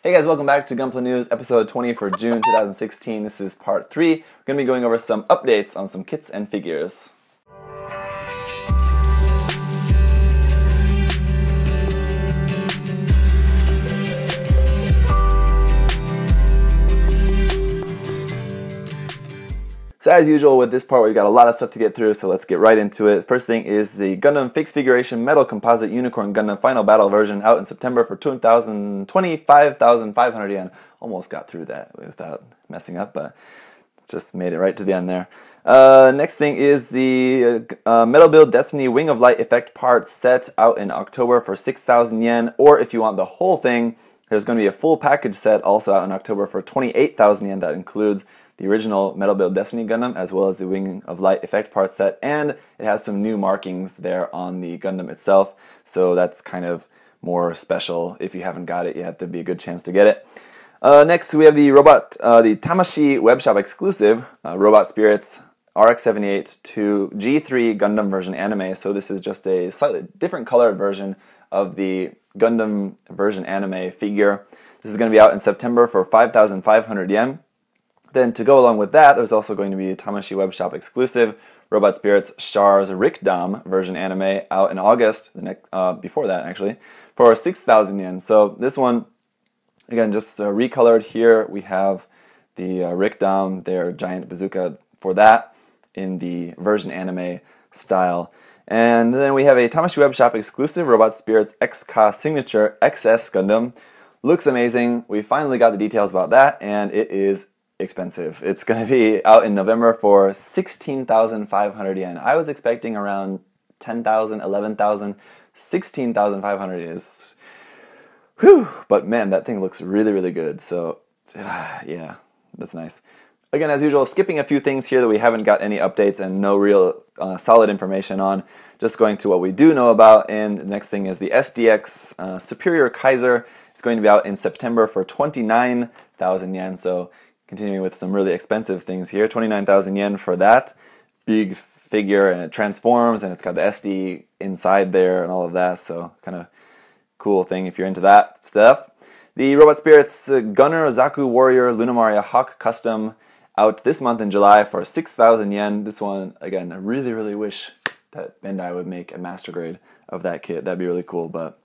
Hey guys, welcome back to Gunpla News, episode 20 for June 2016. This is part 3. We're going to be going over some updates on some kits and figures. So as usual with this part, we've got a lot of stuff to get through, so let's get right into it. First thing is the Gundam Fixed Figuration Metal Composite Unicorn Gundam Final Battle version out in September for 25,500 yen. Almost got through that without messing up, but just made it right to the end there. Next thing is the Metal Build Destiny Wing of Light Effect Parts set out in October for 6,000 yen, or if you want the whole thing, there's going to be a full package set also out in October for 28,000 yen. That includes the original Metal Build Destiny Gundam, as well as the Wing of Light effect part set, and it has some new markings there on the Gundam itself, so that's kind of more special. If you haven't got it yet, there'd be a good chance to get it. Next, we have the the Tamashi webshop exclusive, Robot Spirits RX-78 to G3 Gundam version anime, so this is just a slightly different colored version of the Gundam version anime figure. This is going to be out in September for 5,500 yen. Then to go along with that, there's also going to be a Tamashi webshop exclusive Robot Spirits Char's Rikdom version anime out in August, the next before that actually, for 6,000 yen. So this one, again, just recolored here. We have the Rikdom, their giant bazooka for that in the version anime style. And then we have a Tamashi webshop exclusive Robot Spirits XK Signature XS Gundam. Looks amazing. We finally got the details about that, and it is expensive. It's going to be out in November for 16,500 yen. I was expecting around 10,000, 11,000. 16,500 is, whew, but man, that thing looks really, really good. So, yeah, that's nice. Again, as usual, skipping a few things here that we haven't got any updates and no real solid information on. Just going to what we do know about, and the next thing is the SDX Superior Kaiser. It's going to be out in September for 29,000 yen. So, continuing with some really expensive things here, 29,000 yen for that big figure, and it transforms, and it's got the SD inside there and all of that, so kind of cool thing if you're into that stuff. The Robot Spirits Gunner ZakuAurelius Lunamaria Hawk Custom out this month in July for 6,000 yen. This one, again, I really, really wish that Bandai would make a master grade of that kit. That'd be really cool, but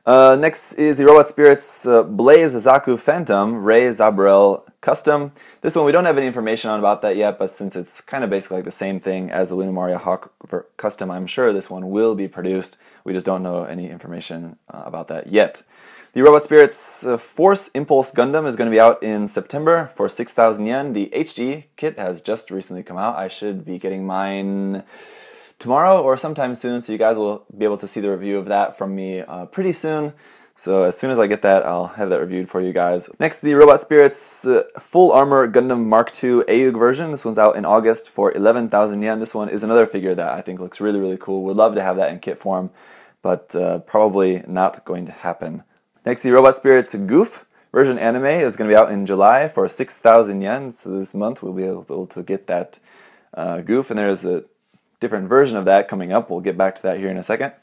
next is the Robot Spirits Blaze Zaku Phantom Rei Zabrel Custom. This one we don't have any information on about that yet, but since it's kind of basically like the same thing as the Lunamaria Hawk Custom, I'm sure this one will be produced. We just don't know any information about that yet. The Robot Spirits Force Impulse Gundam is going to be out in September for 6,000 yen. The HD kit has just recently come out. I should be getting mine tomorrow or sometime soon, so you guys will be able to see the review of that from me pretty soon. So as soon as I get that, I'll have that reviewed for you guys. Next, the Robot Spirits Full Armor Gundam Mark II AUG version. This one's out in August for 11,000 yen. This one is another figure that I think looks really, really cool. Would love to have that in kit form, but probably not going to happen. Next, the Robot Spirits Goof version anime is going to be out in July for 6,000 yen. So this month we'll be able to get that Goof, and there's a different version of that coming up. We'll get back to that here in a second.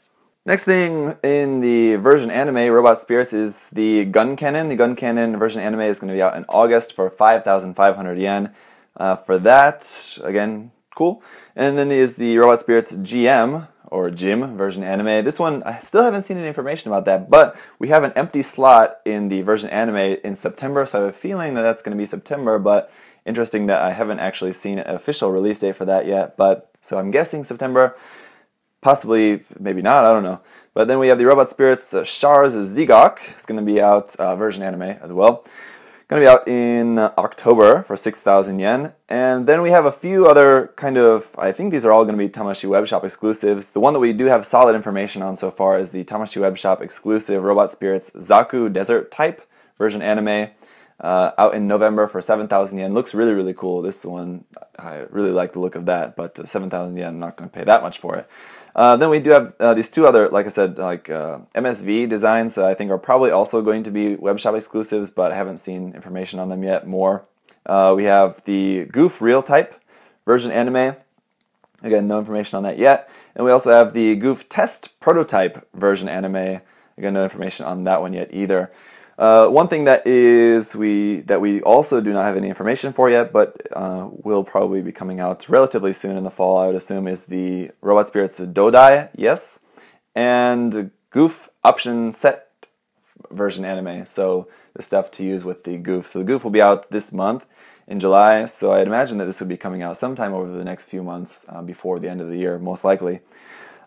Next thing in the version anime Robot Spirits is the Gun Cannon. The Gun Cannon version anime is going to be out in August for 5,500 yen. For that, again, cool. And then is the Robot Spirits GM, or Jim, version anime. This one, I still haven't seen any information about that, but we have an empty slot in the version anime in September, so I have a feeling that that's going to be September, but interesting that I haven't actually seen an official release date for that yet, but so I'm guessing September, possibly, maybe not, I don't know. But then we have the Robot Spirits Char's Zigok. It's going to be out, version anime as well. Going to be out in October for 6,000 yen. And then we have a few other kind of, I think these are all going to be Tamashi webshop exclusives. The one that we do have solid information on so far is the Tamashi webshop exclusive Robot Spirits Zaku Desert Type version anime. Out in November for 7,000 yen. Looks really, really cool. This one, I really like the look of that, but 7,000 yen, I'm not going to pay that much for it. Then we do have these two other, like I said, like MSV designs that I think are probably also going to be webshop exclusives, but I haven't seen information on them yet more. We have the Goof Real Type version anime. Again, no information on that yet. And we also have the Goof Test Prototype version anime. Again, no information on that one yet either. One thing that we also do not have any information for yet, but will probably be coming out relatively soon in the fall, I would assume, is the Robot Spirits Dodai, yes, and Goof Option Set version anime, so the stuff to use with the Goof. So the Goof will be out this month in July, so I'd imagine that this would be coming out sometime over the next few months before the end of the year, most likely.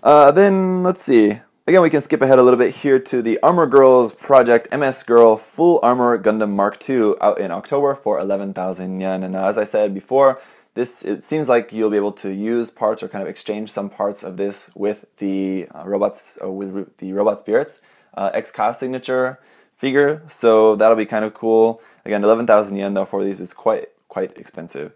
Then, let's see. Again, we can skip ahead a little bit here to the Armor Girls Project MS Girl Full Armor Gundam Mark II out in October for 11,000 yen. And as I said before, it seems like you'll be able to use parts or kind of exchange some parts of this with the robots, with the Robot Spirits XK signature figure, so that'll be kind of cool. Again, 11,000 yen though for these is quite expensive.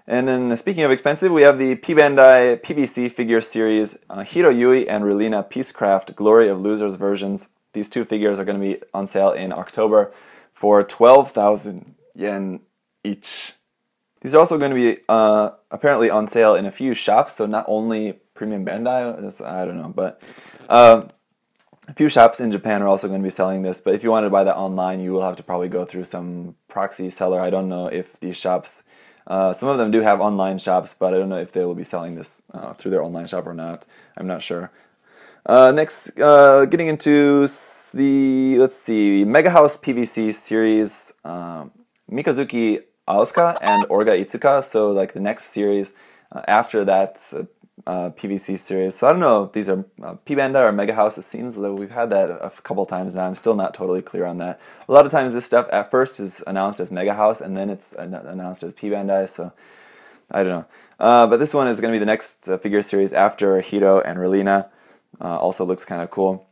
And then speaking of expensive, we have the P Bandai PVC figure series Hiro Yui and Relina Peacecraft Glory of Losers versions. These two figures are going to be on sale in October for 12,000 yen each. These are also going to be apparently on sale in a few shops, so not only Premium Bandai, I don't know, but a few shops in Japan are also going to be selling this, but if you wanted to buy that online, you will have to probably go through some proxy seller. I don't know if these shops, some of them do have online shops, but I don't know if they will be selling this through their online shop or not. I'm not sure. Next, getting into the, let's see, Mega House PVC series, Mikazuki Aosuka and Orga Itsuka, so like the next series after that PVC series. So I don't know if these are P Bandai or Mega House. It seems that we've had that a couple times now. I'm still not totally clear on that. A lot of times this stuff at first is announced as Mega House and then it's announced as P Bandai, so I don't know. But this one is going to be the next figure series after Hiro and Relina. Also looks kind of cool.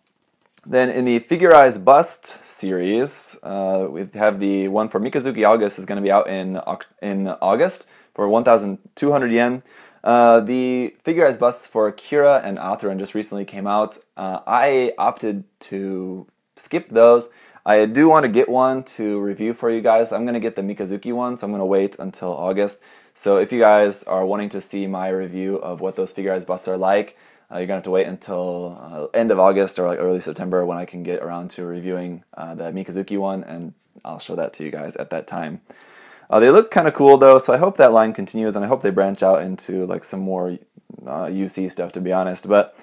Then in the Figurized Bust series, we have the one for Mikazuki August is going to be out in August for 1,200 yen. The Figurized Busts for Kira and Atheron just recently came out. I opted to skip those. I do want to get one to review for you guys. I'm going to get the Mikazuki one, so I'm going to wait until August. So if you guys are wanting to see my review of what those Figurized Busts are like, you're going to have to wait until end of August or like early September when I can get around to reviewing the Mikazuki one, and I'll show that to you guys at that time. They look kind of cool though, so I hope that line continues, and I hope they branch out into like some more UC stuff, to be honest, but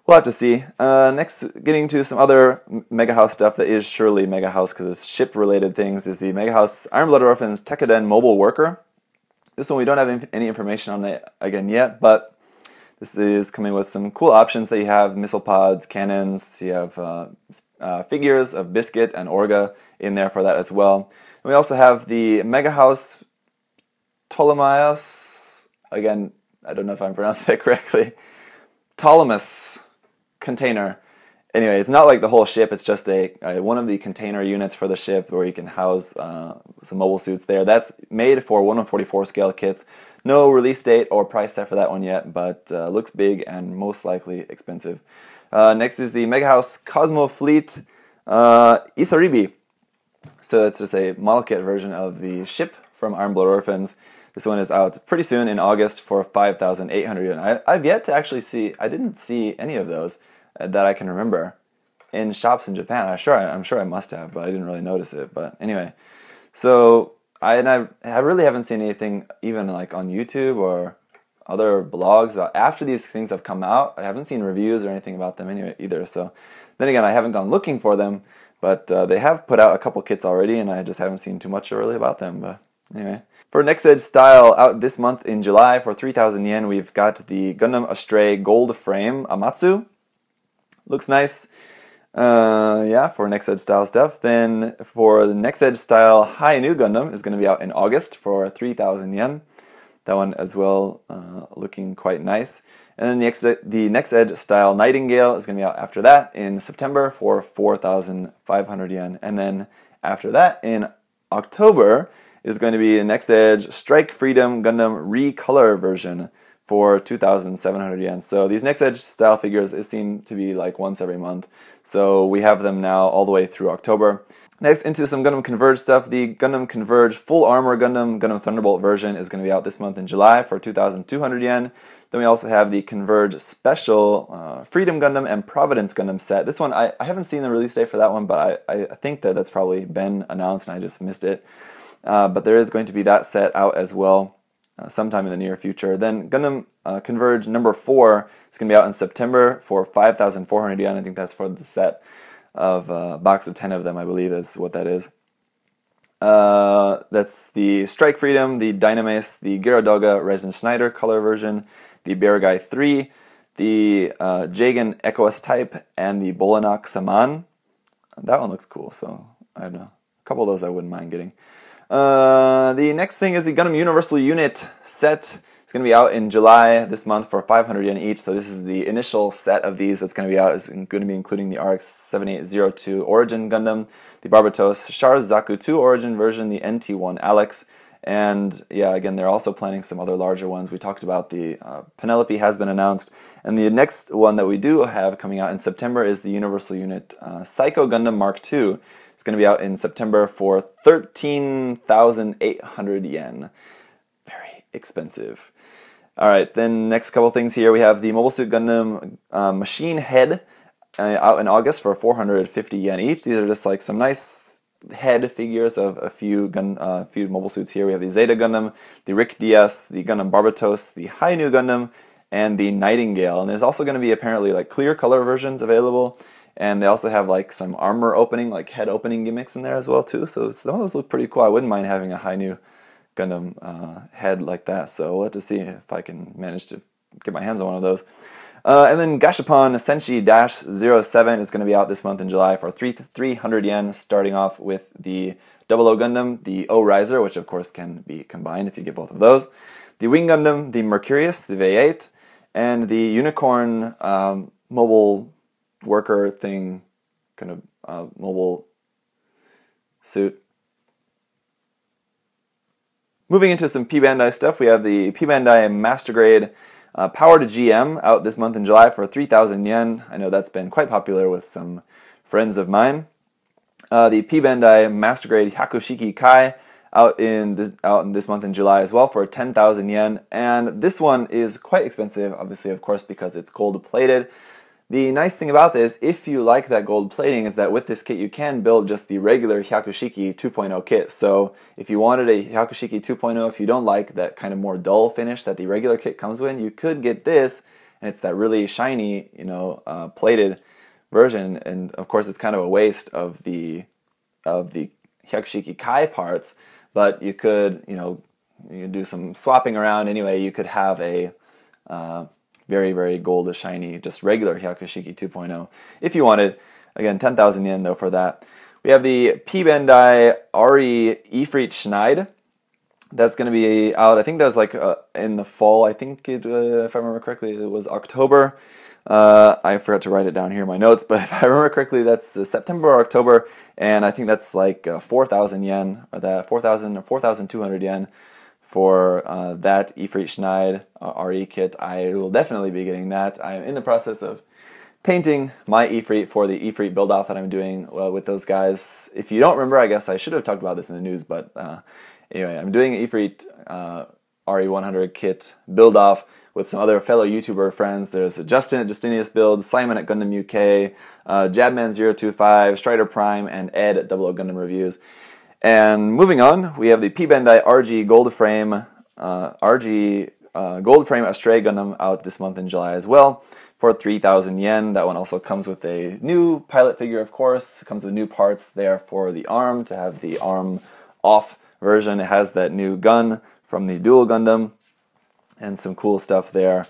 we'll have to see. Next, getting to some other Mega House stuff that is surely Mega House because it's ship-related things, is the Mega House Iron Blooded Orphans Tekkaden Mobile Worker. This one we don't have any information on it again yet, but this is coming with some cool options that you have missile pods, cannons, you have figures of Biscuit and Orga in there for that as well. And we also have the Mega House Ptolemaeus, again, I don't know if I'm pronouncing that correctly, Ptolemus container. Anyway, it's not like the whole ship, it's just one of the container units for the ship where you can house some mobile suits there. That's made for 1/44 scale kits. No release date or price set for that one yet, but looks big and most likely expensive. Next is the Mega House Cosmo Fleet Isaribi. So it's just a model kit version of the ship from Iron Blood Orphans. This one is out pretty soon in August for 5,800 yen. I've yet to actually see, I didn't see any of those that I can remember in shops in Japan. I'm sure I must have, but I didn't really notice it. But anyway, so I really haven't seen anything even like on YouTube or other blogs about after these things have come out. I haven't seen reviews or anything about them anyway either. So then again, I haven't gone looking for them, but they have put out a couple kits already, and I just haven't seen too much really about them. But anyway, for Next Edge Style out this month in July for 3,000 yen, we've got the Gundam Astray Gold Frame Amatsu. Looks nice. Yeah, for Next Edge Style stuff. Then for the Next Edge Style High New Gundam is going to be out in August for 3,000 yen. That one as well looking quite nice. And then the Next Edge Style Nightingale is going to be out after that in September for 4,500 yen. And then after that in October is going to be a Next Edge Strike Freedom Gundam Recolor version for 2,700 yen. So these Next Edge style figures, it seem to be like once every month. So we have them now all the way through October. Next, into some Gundam Converge stuff. The Gundam Converge Full Armor Gundam Thunderbolt version is going to be out this month in July for 2,200 yen. Then we also have the Converge Special Freedom Gundam and Providence Gundam set. This one, I haven't seen the release date for that one, but I think that that's probably been announced and I just missed it. But there is going to be that set out as well sometime in the near future. Then Gundam Converge number 4 is going to be out in September for 5,400 yen. I think that's for the set of a box of 10 of them, I believe is what that is. That's the Strike Freedom, the Dynamace, the Gyaradoga Resin Schneider color version, the Baragai 3, the Jagan Echoes type, and the Bolanak Saman. That one looks cool, so I don't know. A couple of those I wouldn't mind getting. The next thing is the Gundam Universal Unit set. It's going to be out in July this month for 500 yen each, so this is the initial set of these that's going to be out. It's going to be including the RX-7802 Origin Gundam, the Barbatos Char's Zaku 2 Origin version, the NT1 Alex, and yeah, again, they're also planning some other larger ones. We talked about the Penelope has been announced, and the next one that we do have coming out in September is the Universal Unit Psycho Gundam Mark II. It's going to be out in September for 13,800 yen. Very expensive. Alright, then next couple things here. We have the Mobile Suit Gundam Machine Head out in August for 450 yen each. These are just like some nice head figures of a few mobile suits here. We have the Zeta Gundam, the Rick DS, the Gundam Barbatos, the Hainu Gundam, and the Nightingale. And there's also going to be apparently like clear color versions available. And they also have like some armor opening, like head opening gimmicks in there as well too. So some of those look pretty cool. I wouldn't mind having a Hainu Gundam head like that. So we'll have to see if I can manage to get my hands on one of those. And then Gashapon Senshi-07 is going to be out this month in July for 300 yen, starting off with the 00 Gundam, the O-Riser, which of course can be combined if you get both of those, the Wing Gundam, the Mercurius, the V8, and the Unicorn mobile worker thing, kind of mobile suit. Moving into some P-Bandai stuff, we have the P-Bandai Master Grade Power to GM out this month in July for 3,000 yen. I know that's been quite popular with some friends of mine. The P-Bandai Master Grade Hyakushiki Kai out in this month in July as well for 10,000 yen. And this one is quite expensive, obviously, of course, because it's gold plated. The nice thing about this, if you like that gold plating, is that with this kit you can build just the regular Hyakushiki 2.0 kit. So if you wanted a Hyakushiki 2.0, if you don't like that kind of more dull finish that the regular kit comes with, you could get this, and it's that really shiny, plated version. And of course, it's kind of a waste of the Hyakushiki Kai parts, but you could, you could do some swapping around. Anyway, you could have a very, very gold, shiny, just regular Hyakushiki 2.0 if you wanted. Again, 10,000 yen though for that. We have the P-Bandai Ari Ifrit Schneid. That's going to be out, I think that was like in the fall. I think, if I remember correctly, it was October. I forgot to write it down here in my notes, but if I remember correctly, that's September or October, and I think that's like 4,000 yen, or that 4,000 or 4,200 yen. For that Ifrit Schneid RE kit. I will definitely be getting that. I'm in the process of painting my Ifrit for the Ifrit build-off that I'm doing with those guys. If you don't remember, I guess I should have talked about this in the news, but anyway, I'm doing an Ifrit RE100 kit build-off with some other fellow YouTuber friends. There's Justin at Justinius Builds, Simon at Gundam UK, Jabman025, Strider Prime, and Ed at 00 Gundam Reviews. And moving on, we have the P-Bandai RG Gold Frame Astray Gundam out this month in July as well for 3,000 yen. That one also comes with a new pilot figure, of course. It comes with new parts there for the arm, to have the arm off version. It has that new gun from the Dual Gundam and some cool stuff there.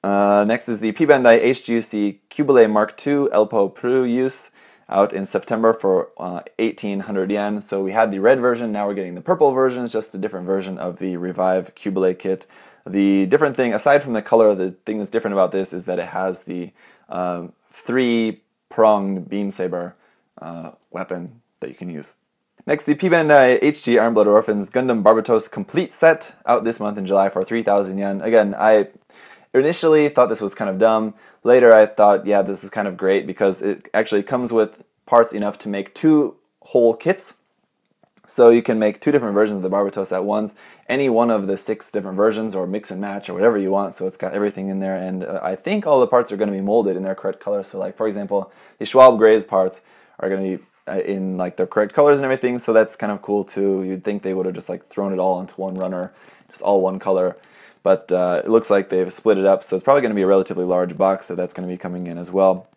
Next is the P-Bandai HGC Cubile Mark II Elpo Pro use, out in September for 1,800 yen. So we had the red version, now we're getting the purple version. It's just a different version of the Revive Cubile kit. The different thing, aside from the color, the thing that's different about this is that it has the 3-pronged beam saber weapon that you can use. Next, the P-Bandai HG Iron Blood Orphans Gundam Barbatos Complete Set out this month in July for 3,000 yen. Again, I initially thought this was kind of dumb. Later I thought, yeah, this is kind of great because it actually comes with parts enough to make 2 whole kits. So you can make 2 different versions of the Barbatos at once, any one of the 6 different versions, or mix and match, or whatever you want. So it's got everything in there, and I think all the parts are going to be molded in their correct color. So like, for example, the Schwalbe Grays parts are going to be in like their correct colors and everything, so that's kind of cool too. You'd think they would have just like thrown it all into one runner, just all one color, but it looks like they've split it up, so it's probably going to be a relatively large box, so that's going to be coming in as well.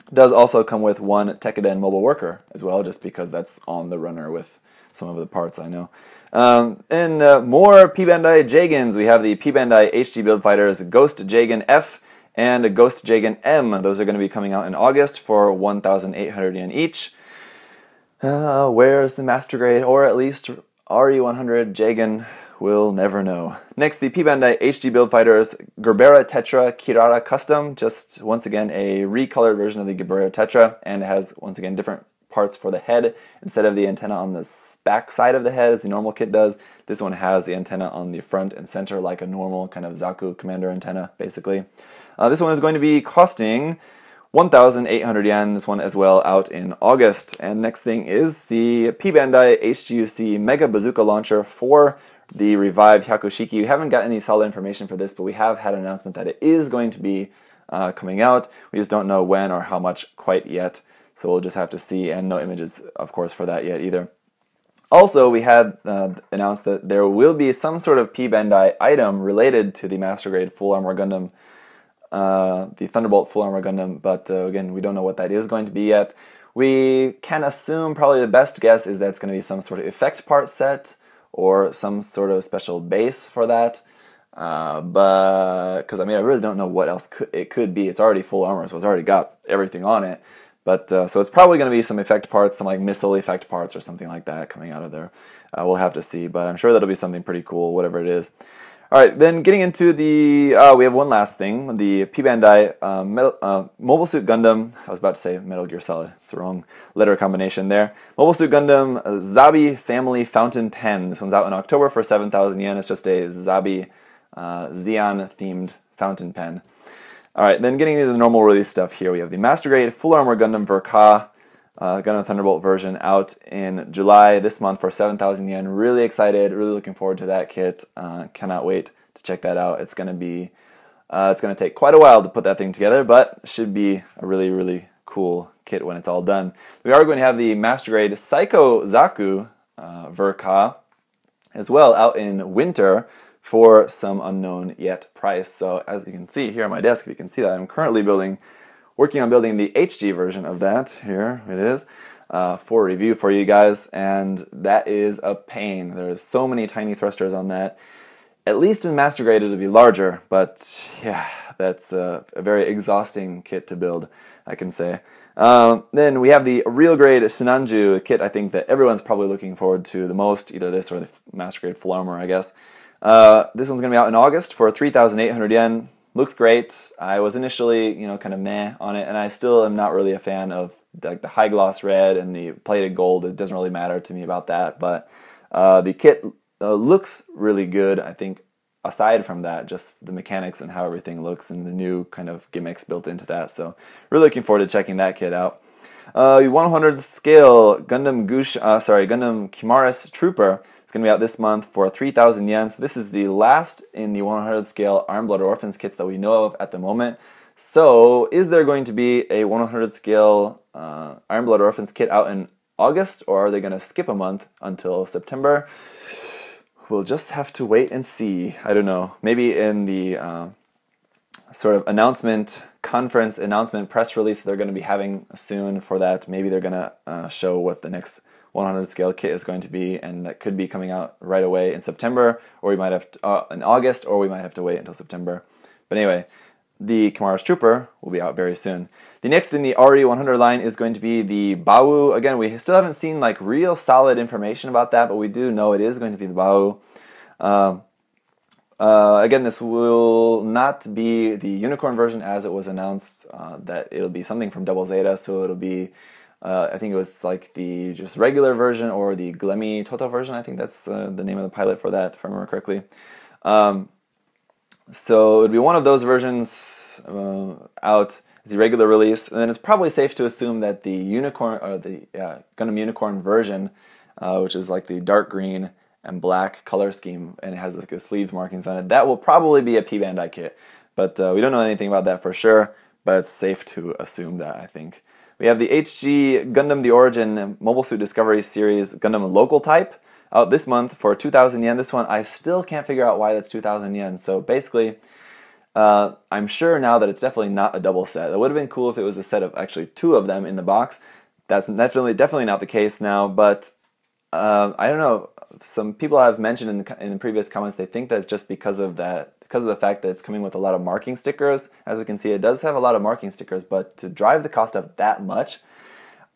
It does also come with one Tekiden mobile worker as well, just because that's on the runner with some of the parts, I know. More P Bandai Jagans. We have the P Bandai HD Build Fighters Ghost Jagan F and Ghost Jagan M. Those are going to be coming out in August for 1,800 yen each. Where's the Master Grade, or at least RE100 Jagan? We'll never know. Next, the P Bandai HD Build Fighters Gerbera Tetra Kirara Custom. Just once again a recolored version of the Gerbera Tetra, and it has once again different parts for the head. Instead of the antenna on the back side of the head as the normal kit does, this one has the antenna on the front and center like a normal kind of Zaku Commander antenna, basically. This one is going to be costing 1,800 yen, this one as well, out in August. And next thing is the P Bandai HGUC Mega Bazooka Launcher for the revived Hyakushiki. We haven't got any solid information for this, but we have had an announcement that it is going to be coming out. We just don't know when or how much quite yet, so we'll just have to see, and no images, of course, for that yet either. Also, we had announced that there will be some sort of P Bandai item related to the Master Grade Full Armor Gundam, the Thunderbolt Full Armor Gundam, but again, we don't know what that is going to be yet. We can assume, probably the best guess is that it's going to be some sort of effect part set, or some sort of special base for that, but because I mean I really don't know what else it could be. It's already full armor, so it's already got everything on it, but so it's probably going to be some effect parts, some like missile effect parts or something like that coming out of there. We'll have to see, but I'm sure that'll be something pretty cool, whatever it is. Alright, then getting into the, we have one last thing, the P Bandai Mobile Suit Gundam. I was about to say Metal Gear Solid, it's the wrong letter combination there. Mobile Suit Gundam Zabi Family Fountain Pen. This one's out in October for 7,000 yen. It's just a Zabi Xeon themed fountain pen. Alright, then getting into the normal release stuff here, we have the Master Grade Full Armor Gundam Verka Gundam Thunderbolt version out in July this month for 7,000 yen. Really excited, really looking forward to that kit. Cannot wait to check that out. It's going to be, it's going to take quite a while to put that thing together, but should be a really, really cool kit when it's all done. We are going to have the Master Grade Psycho Zaku Verka as well out in winter for some unknown yet price. So as you can see here on my desk, if you can see that, I'm currently working on building the HG version of that. Here it is, for review for you guys, and that is a pain. There's so many tiny thrusters on that. At least in Master Grade it'll be larger, but yeah, that's a very exhausting kit to build, I can say. Then we have the Real Grade Shinanju kit, I think that everyone's probably looking forward to the most, either this or the Master Grade Full Armor, I guess. This one's going to be out in August for 3,800 yen. Looks great. I was initially, kind of meh on it, and I still am not really a fan of like the high gloss red and the plated gold. It doesn't really matter to me about that, but the kit looks really good. I think aside from that, just the mechanics and how everything looks and the new kind of gimmicks built into that. So really looking forward to checking that kit out. 100 scale Gundam Gundam Kimaris Trooper. It's going to be out this month for 3,000 yen. So this is the last in the 100 scale Iron Blood Orphans kits that we know of at the moment. So is there going to be a 100 scale Iron Blood Orphans kit out in August, or are they going to skip a month until September? We'll just have to wait and see. I don't know. Maybe in the sort of announcement press release that they're going to be having soon for that, maybe they're going to show what the next 100 scale kit is going to be, and that could be coming out right away in September, or we might have to, in August, or we might have to wait until September. But anyway, the Kimaris Trooper will be out very soon. The next in the RE100 line is going to be the Bawu. Again, we still haven't seen like real solid information about that, but we do know it is going to be the Bawu. Again, this will not be the unicorn version as it was announced, that it'll be something from Double Zeta, so it'll be I think it was like the just regular version or the Glemmy Toto version. I think that's the name of the pilot for that, if I remember correctly. So it would be one of those versions out as the regular release, and then it's probably safe to assume that the unicorn or the Gundam Unicorn version which is like the dark green and black color scheme, and it has like the sleeve markings on it. That will probably be a P Bandai kit, but we don't know anything about that for sure, but it's safe to assume that, I think. We have the HG Gundam The Origin Mobile Suit Discovery Series Gundam Local Type out this month for 2,000 yen. This one, I still can't figure out why that's 2,000 yen. So basically, I'm sure now that it's definitely not a double set. It would have been cool if it was a set of actually 2 of them in the box. That's definitely not the case now, but I don't know. Some people have mentioned in the previous comments they think that's just because of the fact that it's coming with a lot of marking stickers. As we can see, it does have a lot of marking stickers, but to drive the cost up that much,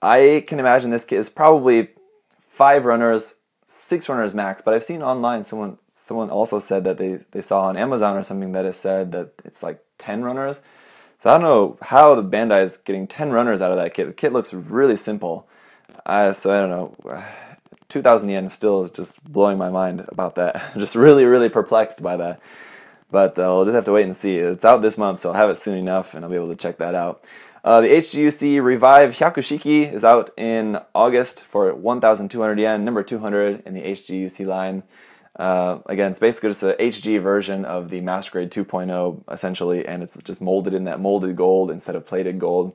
I can imagine this kit is probably 5 runners, 6 runners max. But I've seen online someone also said that they saw on Amazon or something that it said that it's like 10 runners. So I don't know how the Bandai is getting 10 runners out of that kit. The kit looks really simple. So I don't know. 2,000 yen still is just blowing my mind about that. I'm just really, really perplexed by that. But we'll just have to wait and see. It's out this month, so I'll have it soon enough, and I'll be able to check that out. The HGUC Revive Hyakushiki is out in August for 1,200 yen, number 200 in the HGUC line. Again, it's basically just a HG version of the Master Grade 2.0, essentially, and it's just molded in that molded gold instead of plated gold.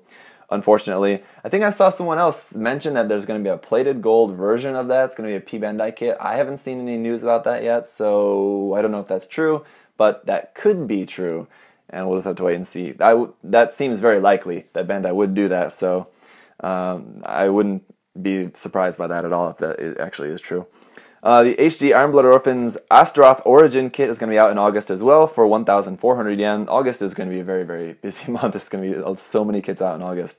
Unfortunately, I think I saw someone else mention that there's going to be a plated gold version of that. It's going to be a P Bandai kit. I haven't seen any news about that yet, so I don't know if that's true, but that could be true, and we'll just have to wait and see. That seems very likely that Bandai would do that, so I wouldn't be surprised by that at all if that actually is true. The HG Iron Blood Orphans Astaroth Origin kit is going to be out in August as well for 1,400 yen. August is going to be a very, very busy month. There's going to be so many kits out in August.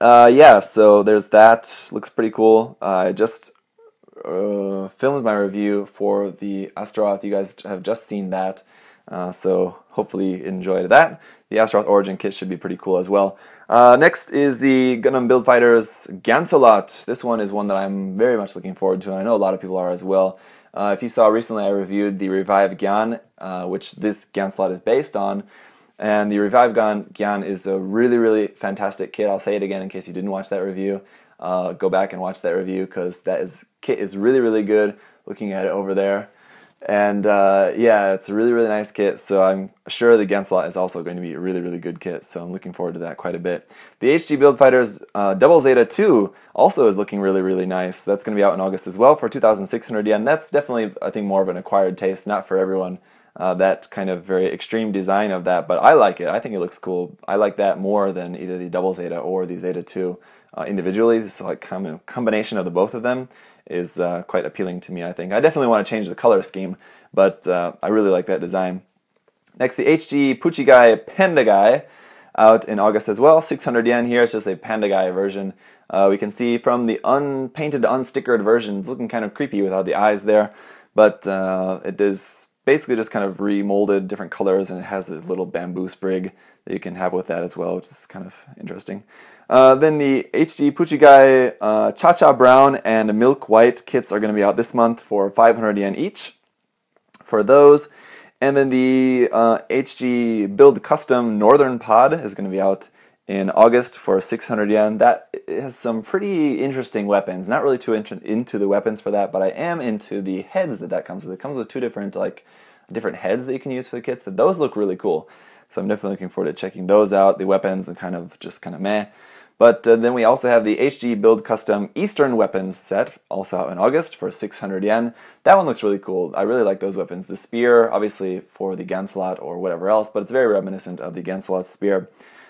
Yeah, so there's that. Looks pretty cool. I just filmed my review for the Astaroth. You guys have just seen that, so hopefully you enjoyed that. The Astaroth Origin kit should be pretty cool as well. Next is the Gundam Build Fighters Gansalot. This one is one that I'm very much looking forward to, and I know a lot of people are as well. If you saw recently, I reviewed the Revive Gyan, which this Gansalot is based on. And the Revive Gyan is a really, really fantastic kit. I'll say it again in case you didn't watch that review. Go back and watch that review because kit is really, really good. Looking at it over there. And yeah, it's a really, really nice kit, so I'm sure the Gansalot is also going to be a really, really good kit, so I'm looking forward to that quite a bit. The HG Build Fighters Double Zeta 2 also is looking really, really nice. That's going to be out in August as well for 2,600 yen. That's definitely, I think, more of an acquired taste, not for everyone. That kind of very extreme design of that, but I like it. I think it looks cool. I like that more than either the Double Zeta or the Zeta 2 individually. This like combination of the both of them is quite appealing to me, I think. I definitely want to change the color scheme, but I really like that design. Next, the HG Puchigai Panda Guy out in August as well. 600 yen here. It's just a Panda Guy version. We can see from the unpainted, unstickered version, it's looking kind of creepy without the eyes there, but it is basically just kind of remolded different colors, and it has a little bamboo sprig that you can have with that as well, which is kind of interesting. Then the HG Puchigai Cha-Cha Brown and Milk White kits are going to be out this month for 500 yen each for those. And then the HG Build Custom Northern Pod is going to be out in August for 600 yen. That has some pretty interesting weapons. Not really too into the weapons for that, but I am into the heads that comes with. It comes with 2 different heads that you can use for the kits. Those look really cool. So I'm definitely looking forward to checking those out. The weapons are kind of meh. But then we also have the HG Build Custom Eastern Weapons set, also out in August for 600 yen. That one looks really cool. I really like those weapons. The spear, obviously for the Gansalot or whatever else, but it's very reminiscent of the Gansalot spear.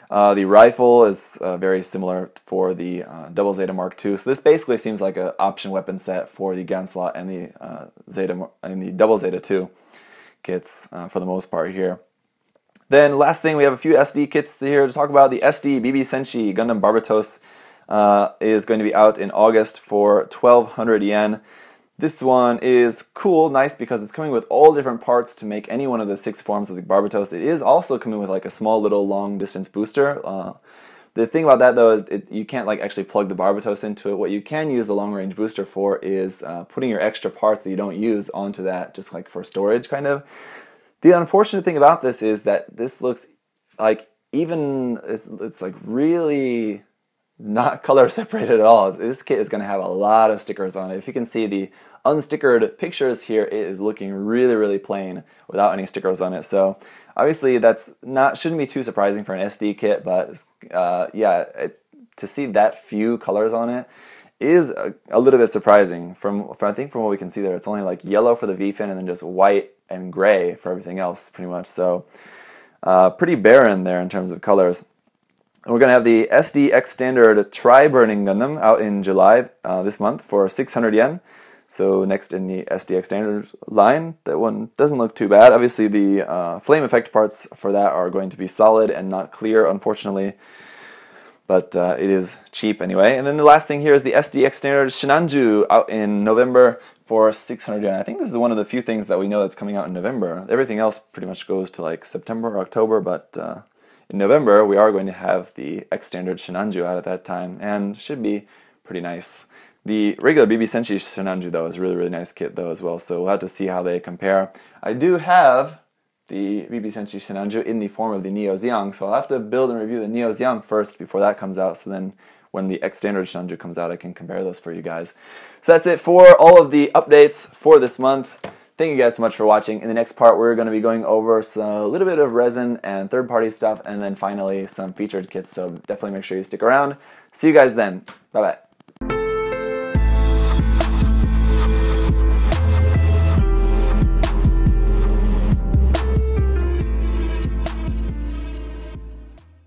The rifle is very similar for the Double Zeta Mark II. So this basically seems like an option weapon set for the Gansalot and the Double Zeta 2 kits for the most part here. Then last thing, we have a few SD kits here to talk about. The SD BB Senshi Gundam Barbatos is going to be out in August for 1,200 yen. This one is cool, nice, because it's coming with all different parts to make any one of the 6 forms of the Barbatos. It is also coming with like a small little long distance booster. The thing about that though is you can't like actually plug the Barbatos into it. What you can use the long range booster for is putting your extra parts that you don't use onto that, just like for storage kind of. The unfortunate thing about this is that this looks like it's like really not color separated at all. This kit is going to have a lot of stickers on it. If you can see the unstickered pictures here, it is looking really, really plain without any stickers on it. So obviously that's shouldn't be too surprising for an SD kit, but yeah, to see that few colors on it is a little bit surprising. I think from what we can see there, it's only like yellow for the V-fin and then just white and gray for everything else pretty much. So pretty barren there in terms of colors. And we're going to have the SDX Standard Tri-Burning Gundam out in July this month for 600 yen. So next in the SDX Standard line. That one doesn't look too bad. Obviously the flame effect parts for that are going to be solid and not clear, unfortunately. But it is cheap anyway. And then the last thing here is the SDX Standard Shinanju out in November for 600 yen. I think this is one of the few things that we know that's coming out in November. Everything else pretty much goes to like September or October, but in November we are going to have the X Standard Shinanju out at that time, and should be pretty nice. The regular BB Senshi Shinanju though is a really, really nice kit though as well, so we'll have to see how they compare. I do have the BB Senshi Shinanju in the form of the Neo Zeong, so I'll have to build and review the Neo Zeong first before that comes out, so then when the X Standard Shinanju comes out I can compare those for you guys. So that's it for all of the updates for this month. Thank you guys so much for watching. In the next part we're going to be going over a little bit of resin and third-party stuff, and then finally some featured kits, so definitely make sure you stick around. See you guys then. Bye-bye.